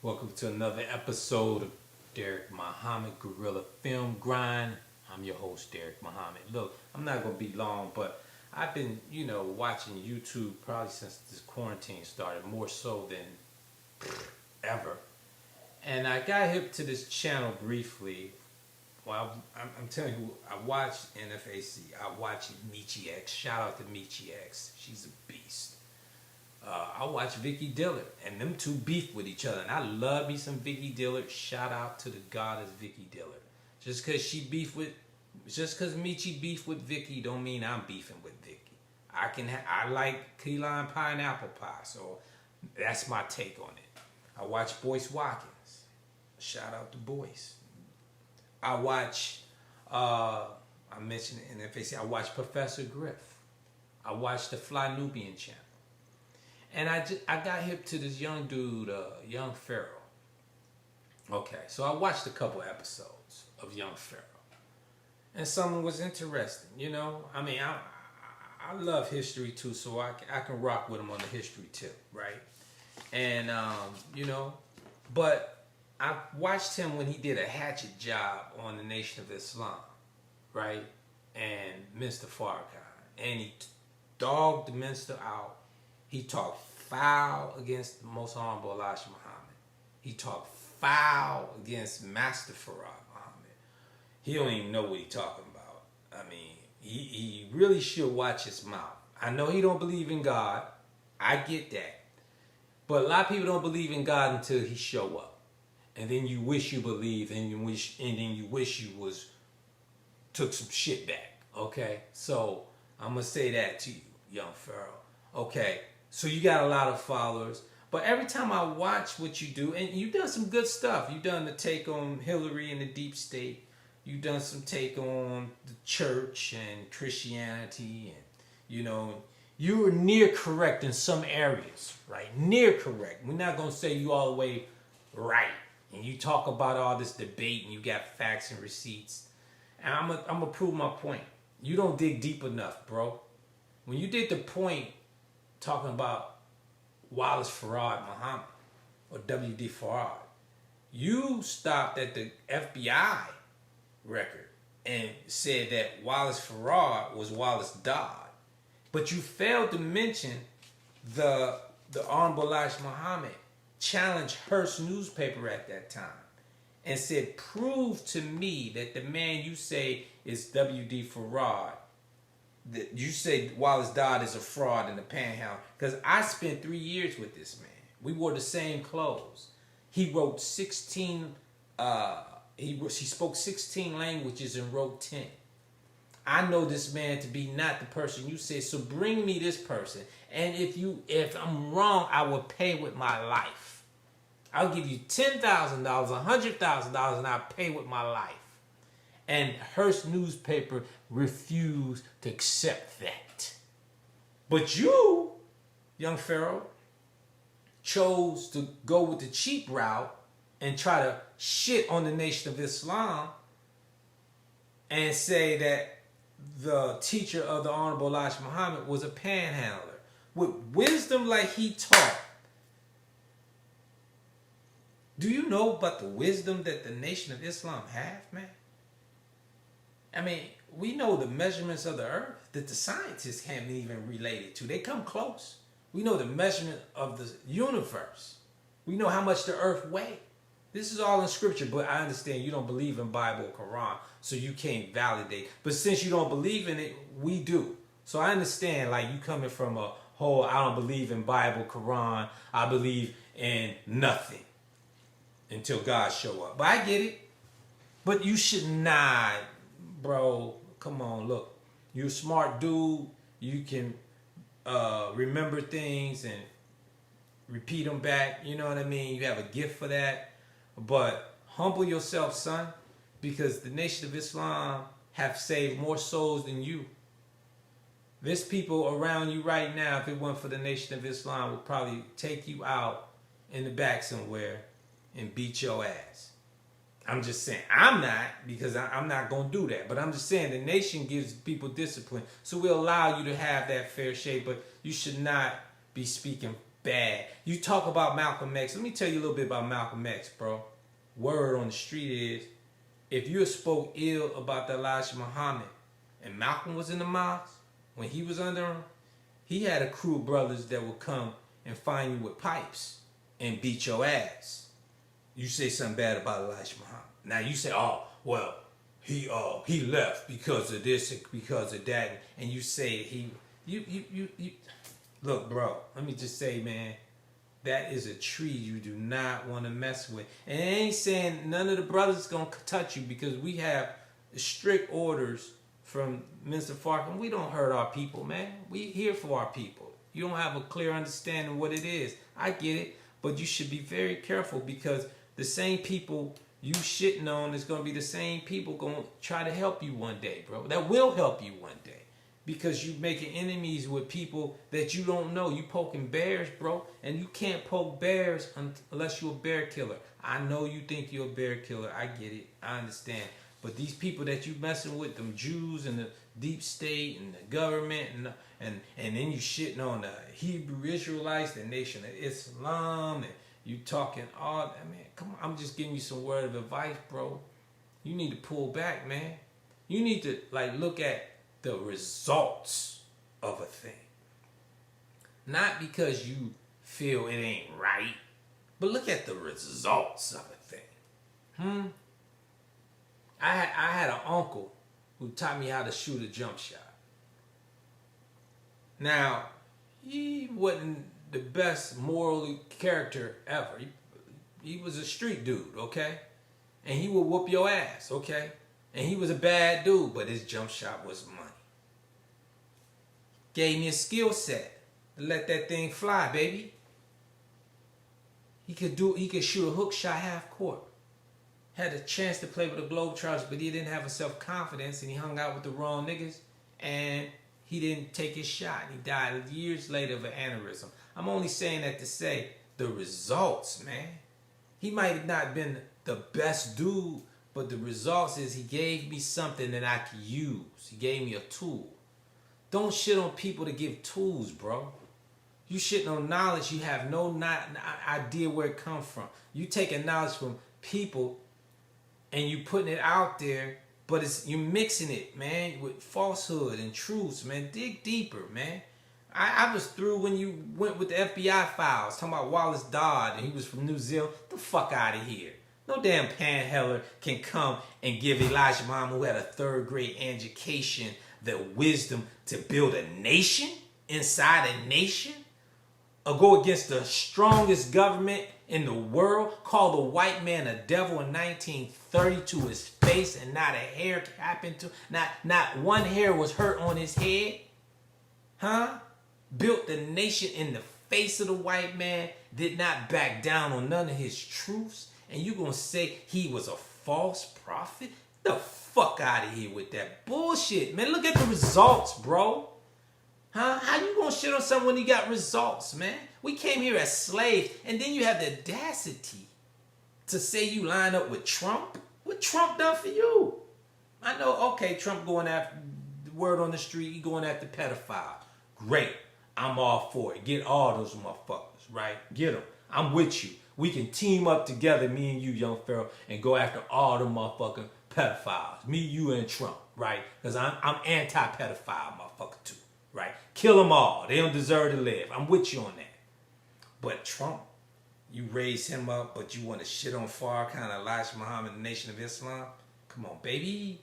Welcome to another episode of Derrick Muhammad Guerrilla Film Grind. I'm your host, Derrick Muhammad. Look, I'm not going to be long, but I've been, watching YouTube probably since this quarantine started, more so than ever. And I got hip to this channel briefly. Well, I'm telling you, I watched NFAC. I watched Michi X. Shout out to Michi X. She's a beast. I watch Vicky Dillard, and them two beef with each other, and I love me some Vicky Dillard. Shout out to the goddess Vicky Dillard. Just because Michi beef with Vicky, don't mean I'm beefing with Vicky. I like key lime pie and apple pie, so that's my take on it. I watch Boyce Watkins. Shout out to Boyce. I watch. I mentioned in NFAC. I watch Professor Griff. I watch the Fly Nubian channel. And I got hip to this young dude, Young Pharaoh. Okay, so I watched a couple episodes of Young Pharaoh. And something was interesting, I mean, I love history too, so I can rock with him on the history tip, right? And, but I watched him when he did a hatchet job on the Nation of Islam, right? And Mr. Farrakhan. And he dogged the minister out. He talked foul against the Most Honorable Elijah Muhammad. He talked foul against Master Farad Muhammad. He don't even know what he's talking about. I mean, he really should watch his mouth. I know he don't believe in God. I get that. But a lot of people don't believe in God until he show up. And then you wish you believed, and then you wish you took some shit back. Okay? So I'm gonna say that to you, Young Pharaoh. Okay. So you got a lot of followers, but every time I watch what you do, and you've done some good stuff. You've done the take on Hillary and the deep state. You've done some take on the church and Christianity, and you were near correct in some areas, right? Near correct. We're not gonna say you all the way right. And you talk about all this debate, and you got facts and receipts, and I'm gonna prove my point. You don't dig deep enough, bro. When you did the point talking about Wallace Farad Muhammad or W.D. Farad, you stopped at the FBI record and said that Wallace Farad was Wallace Dodd, but you failed to mention the Honorable Elijah Muhammad challenged Hearst newspaper at that time and said, prove to me that the man you say is W.D. Farad, that you say Wallace Dodd is a fraud in the Panhandle, because I spent 3 years with this man. We wore the same clothes. He wrote 16. He spoke 16 languages and wrote 10. I know this man to be not the person you say. So bring me this person, and if I'm wrong, I will pay with my life. I'll give you $10,000, $100,000, and I'll pay with my life. And Hearst newspaper refused to accept that. But you, Young Pharaoh, chose to go with the cheap route and try to shit on the Nation of Islam and say that the teacher of the Honorable Elijah Muhammad was a panhandler. With wisdom like he taught. Do you know about the wisdom that the Nation of Islam have, man? I mean, we know the measurements of the earth that the scientists can't even relate it to. They come close. We know the measurement of the universe. We know how much the earth weighs. This is all in scripture, but I understand you don't believe in Bible or Quran, so you can't validate. But since you don't believe in it, we do. So I understand, like, you coming from a whole, I don't believe in Bible, Quran, I believe in nothing until God show up. But I get it. But you should not. Bro, come on, look. You're a smart dude. You can remember things and repeat them back. You know what I mean? You have a gift for that. But humble yourself, son, because the Nation of Islam have saved more souls than you. There's people around you right now, if it weren't for the Nation of Islam, would probably take you out in the back somewhere and beat your ass. I'm just saying, I'm not, because I'm not going to do that. But I'm just saying the nation gives people discipline. So we'll allow you to have that fair shake, but you should not be speaking bad. You talk about Malcolm X. Let me tell you a little bit about Malcolm X, bro. Word on the street is, if you spoke ill about the Elijah Muhammad and Malcolm was in the mosque, when he was under him, he had a crew of brothers that would come and find you with pipes and beat your ass. You say something bad about Elijah Muhammad. Now you say, oh, well, he left because of this and because of that, and you say you look, bro, let me just say, man, that is a tree you do not want to mess with. And it ain't saying none of the brothers gonna touch you, because we have strict orders from Mr. Farkin. We don't hurt our people, man. We here for our people. You don't have a clear understanding of what it is. I get it, but you should be very careful, because the same people you shitting on is going to be the same people going to try to help you one day, bro. That will help you one day, because you making enemies with people that you don't know. You poking bears, bro, and you can't poke bears unless you're a bear killer. I know you think you're a bear killer. I get it. I understand. But these people that you messing with, them Jews and the deep state and the government, and then you shitting on the Hebrew Israelites, the nation of Islam, and you talking all that, man. Come on, I'm just giving you some word of advice, bro. You need to pull back, man. You need to look at the results of a thing. Not because you feel it ain't right, but look at the results of a thing. I had an uncle who taught me how to shoot a jump shot. Now, he wasn't the best moral character ever. He was a street dude, okay? And he would whoop your ass, okay? And he was a bad dude, but his jump shot was money. Gave me a skill set to let that thing fly, baby. He could shoot a hook shot half court. Had a chance to play with the Globetrotters, but he didn't have a self-confidence, and he hung out with the wrong niggas, and he didn't take his shot. He died years later of an aneurysm. I'm only saying that to say the results, man. He might have not been the best dude, but the results is he gave me something that I could use. He gave me a tool. Don't shit on people to give tools, bro. You shitting on knowledge, you have no idea where it comes from. You taking knowledge from people and you putting it out there, but you mixing it, man, with falsehood and truths, man. Dig deeper, man. I was through when you went with the FBI files, talking about Wallace Dodd, and he was from New Zealand. Get the fuck out of here. No damn panhandler can come and give Elijah Muhammad, who had a third-grade education, the wisdom to build a nation inside a nation, or go against the strongest government in the world, call the white man a devil in 1930 to his face, and not a hair happened to, not one hair was hurt on his head, huh? Built the nation in the face of the white man, did not back down on none of his truths, and you gonna say he was a false prophet? The fuck out of here with that bullshit, man. Look at the results, bro. Huh? How you gonna shit on someone when you got results, man? We came here as slaves, and then you have the audacity to say you line up with Trump? What Trump done for you? I know, okay, Trump going after, the word on the street, he going after pedophiles. Great. I'm all for it. Get all those motherfuckers, right? Get them. I'm with you. We can team up together, me and you, Young Pharaoh, and go after all the motherfucking pedophiles. Me, you, and Trump, right? Because I'm anti-pedophile motherfucker too, right? Kill them all. They don't deserve to live. I'm with you on that. But Trump, you raise him up, but you want to shit on Farrakhan, Elijah Muhammad, the Nation of Islam? Come on, baby.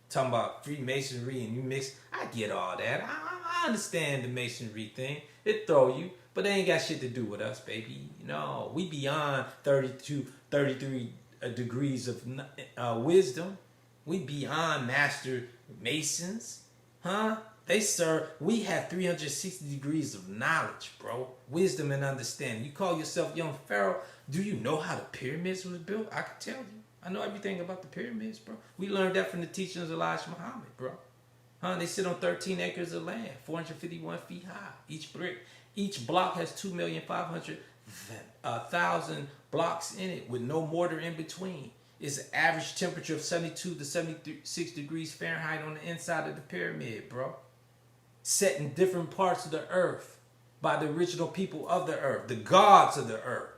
Talking about Freemasonry and you mix. I get all that. I understand the Masonry thing. It throw you, but they ain't got shit to do with us, baby. No, we beyond 33 degrees of wisdom. We beyond master Masons, huh? We have 360 degrees of knowledge, bro. Wisdom and understanding. You call yourself Young Pharaoh. Do you know how the pyramids was built? I can tell you. I know everything about the pyramids, bro. We learned that from the teachings of Elijah Muhammad, bro. Huh? They sit on 13 acres of land, 451 feet high. Each block has 2,500,000 blocks in it with no mortar in between. It's an average temperature of 72 to 76 degrees Fahrenheit on the inside of the pyramid, bro. Set in different parts of the earth. by the original people of the earth, the gods of the earth,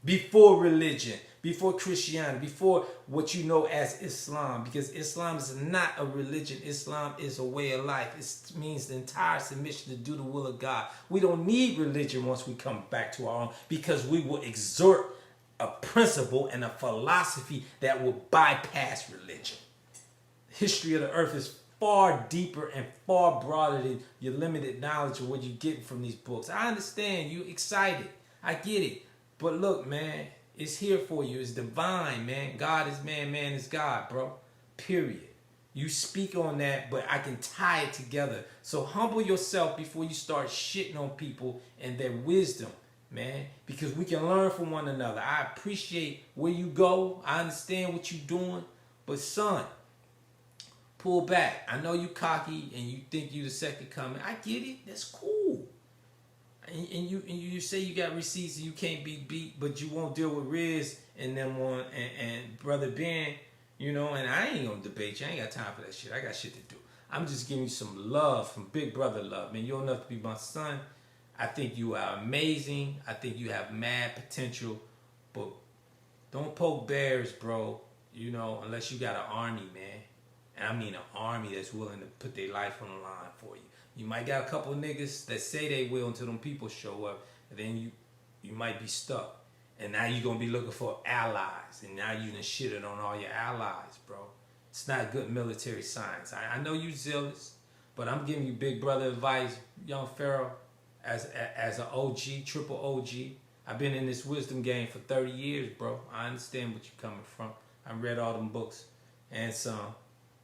before religion, before Christianity, before what you know as Islam, because Islam is not a religion. Islam is a way of life. It means the entire submission to do the will of God. We don't need religion once we come back to our own, because we will exhort a principle and a philosophy that will bypass religion. The history of the earth is far deeper and far broader than your limited knowledge of what you get from these books. I understand you excited. I get it. But look, man, it's here for you. It's divine, man. God is man, man is God, bro. Period. You speak on that, but I can tie it together. So humble yourself before you start shitting on people and their wisdom, man, because we can learn from one another. I appreciate where you go. I understand what you're doing. But son, pull back. I know you cocky and you think you the second coming. I get it. That's cool. And you say you got receipts and you can't be beat, but you won't deal with Riz and them on and Brother Ben, you know, and I ain't gonna debate you. I ain't got time for that shit. I got shit to do. I'm just giving you some love, from big brother love. Man, you're enough to be my son. I think you are amazing. I think you have mad potential, but don't poke bears, bro, you know, unless you got an army, man. And I mean an army that's willing to put their life on the line for you. You might got a couple of niggas that say they will until them people show up, and then you might be stuck. And now you're going to be looking for allies, and now you done shitted on all your allies, bro. It's not good military science. I know you zealous, but I'm giving you big brother advice, Young Pharaoh, as an OG, triple OG. I've been in this wisdom game for 30 years, bro. I understand what you're coming from. I read all them books and some,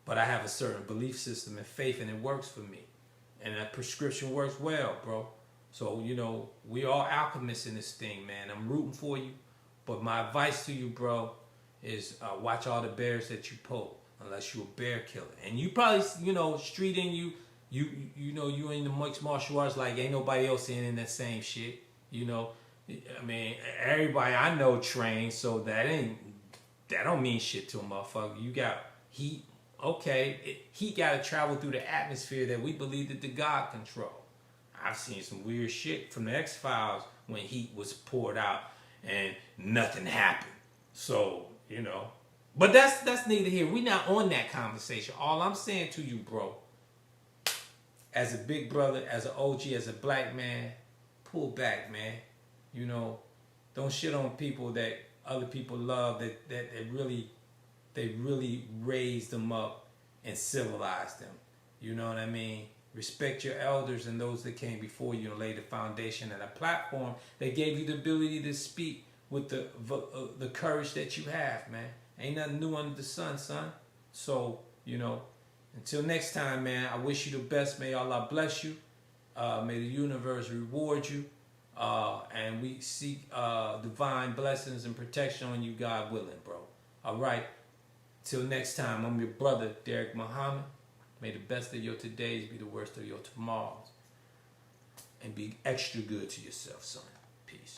but I have a certain belief system and faith, and it works for me. And that prescription works well, bro. So, you know, we all alchemists in this thing, man. I'm rooting for you. But my advice to you, bro, is watch all the bears that you poke, unless you're a bear killer. And you probably, you know, street in you know, you in the mixed martial arts like ain't nobody else in that same shit. You know, I mean, everybody I know trained, so that don't mean shit to a motherfucker. You got heat. Okay, heat got to travel through the atmosphere that we believe that the God control. I've seen some weird shit from the X-Files when heat was poured out and nothing happened. So, you know, but that's neither here. We're not on that conversation. All I'm saying to you, bro, as a big brother, as an OG, as a black man, pull back, man. You know, don't shit on people that other people love, that really raised them up and civilized them. You know what I mean? Respect your elders and those that came before you and laid the foundation and a platform that gave you the ability to speak with the courage that you have, man. Ain't nothing new under the sun, son. So, you know, until next time, man, I wish you the best. May Allah bless you. May the universe reward you. And we seek divine blessings and protection on you, God willing, bro. All right. Till next time, I'm your brother, Derrick Muhammad. May the best of your todays be the worst of your tomorrows. And be extra good to yourself, son. Peace.